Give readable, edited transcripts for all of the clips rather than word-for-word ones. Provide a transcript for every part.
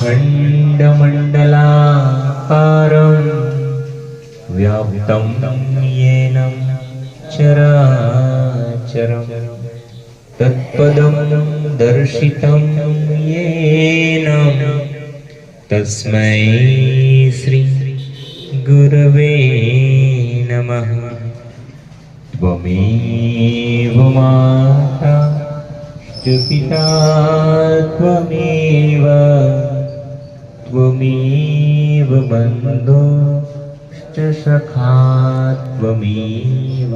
खण्डमण्डलाकारं व्याप्तं येन चराचरं तत्पदं दर्शितं येन तस्मै श्री गुरवे नमः। त्वमेव माता च पिता त्वमेव त्वमेव बन्धुश्च सखा त्वमेव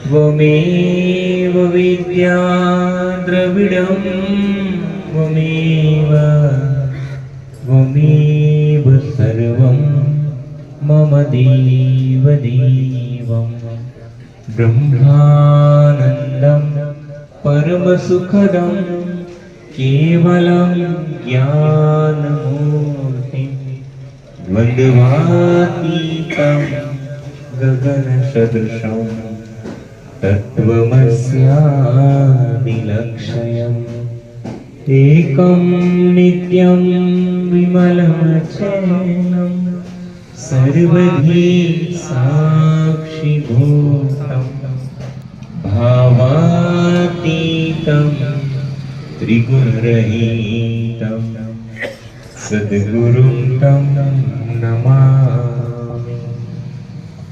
त्वमेव विद्या द्रविडं त्वमेव त्वमेव सर्वं मम देवदेवं ब्रह्मानन्दं परमसुखदं केवलं ज्ञानमूर्तिं द्वन्द्वातीतं गगनसदृशं तत्त्वमस्यादिलक्ष्यम् एकं नित्यं विमलमचलं सर्वधी साक्षिभूतं भावातीतं त्रिगुणरहितं सद्गुरुं तं नमामि।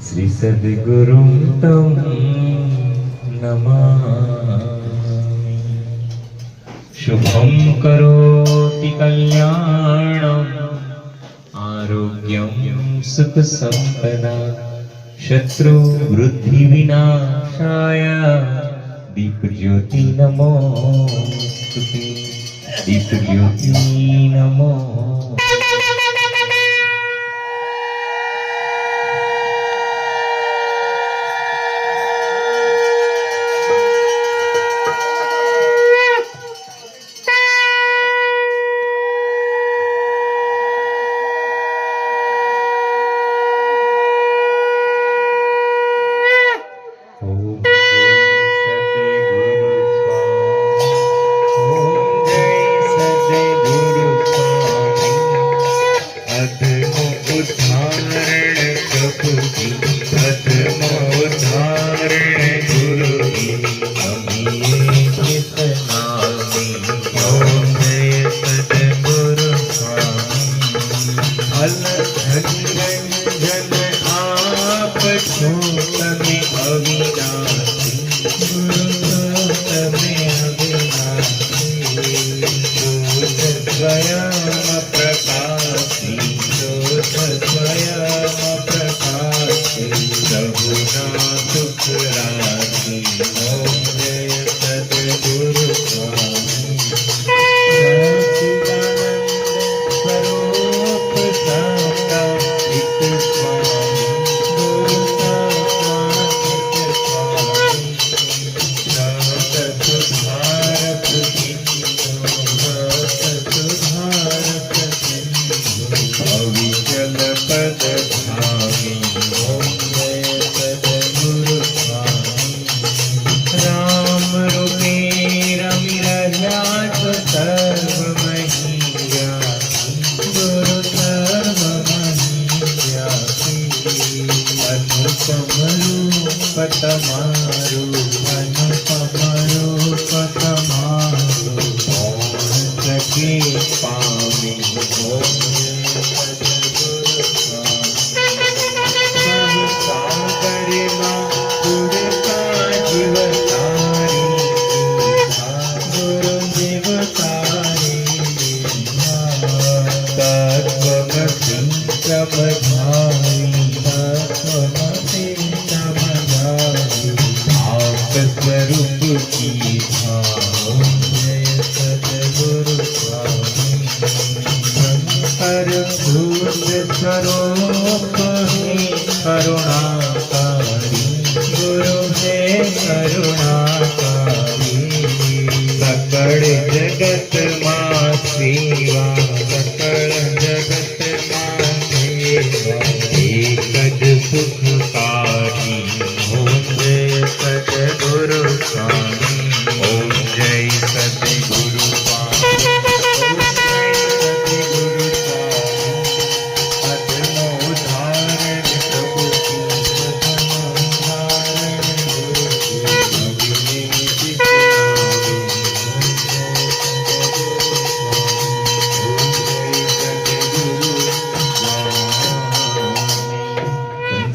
श्री सद्गुरुं तं नमामि। शुभं करोति कल्याणम् आरोग्यं सुखसम्पदा शत्रुवृद्धिविनाशाय दीपज्योति नमोस्तुते दीपज्योति नमो।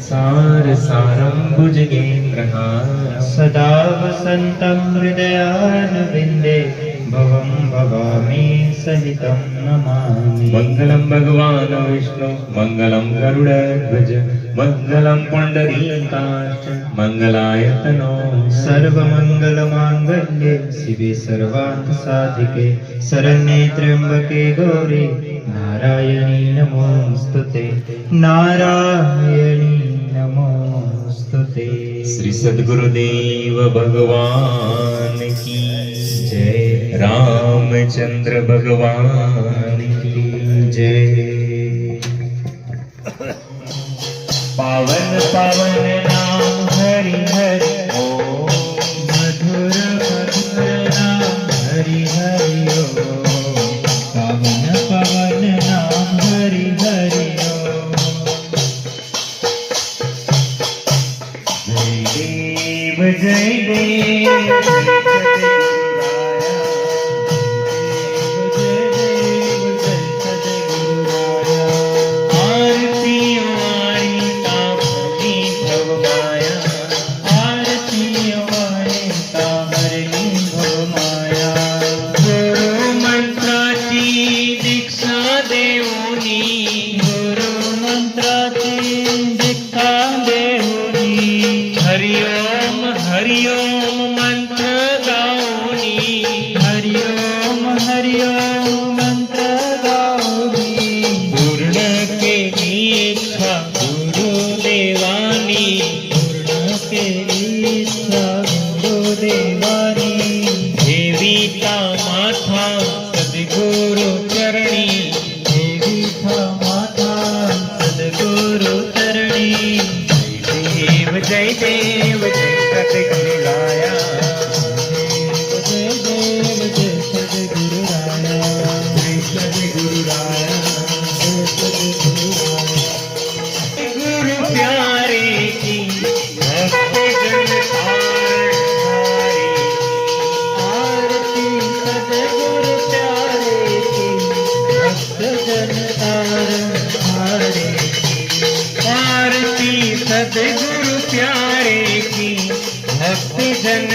सार सारं भुजगेन्द्रहारं सदा वसन्तं हृदयारविन्दे भवं भवामि सहितं नमामि। मङ्गलं भगवान् विष्णु मङ्गलं गरुडध्वज मङ्गलं पुण्डरीकाक्ष मङ्गलायतनो सर्वमङ्गलमाङ्गल्ये शिवे सर्वार्थसाधिके शरण्ये त्र्यम्बके गौरी नारायणी नमोऽस्तुते नारायणी नमोऽस्तुते। श्री सद्गुरुदेव भगवान की जय रामचंद्र भगवान की जय। पावन पावन नाम हरि हरि ओम मधुर मधुर नाम हरि हरि ओम पावन पावन नाम हरि हरि ओम। जय देव आरती वाणी तापनी भव माया आरती वाणी ताहरणी भव माया गुरु मंत्राची दीक्षा देऊनी गुरु मंत्राची दीक्षा देऊनी हरि ओम मंत्र गाऊनी हरि ओम मंत्र गाऊनी पूर्ण केली इच्छा गुरुदेवानी पूर्ण केली इच्छा गुरुदेवानी देवीचा माथा सद्गुरु चरणी देवीचा माता सद्गुरु चरणी जय देव जय सद्गुरुराया जय देव जय सद्गुरुराया जय सद्गुरुराया जय सद्गुरुराया। गुरु प्यारे की भक्त जन तारधारी आरती सद्गुरु प्यारे की भक्त जन तारधारे आरती सद्गुरु प्यारे की भक्त जन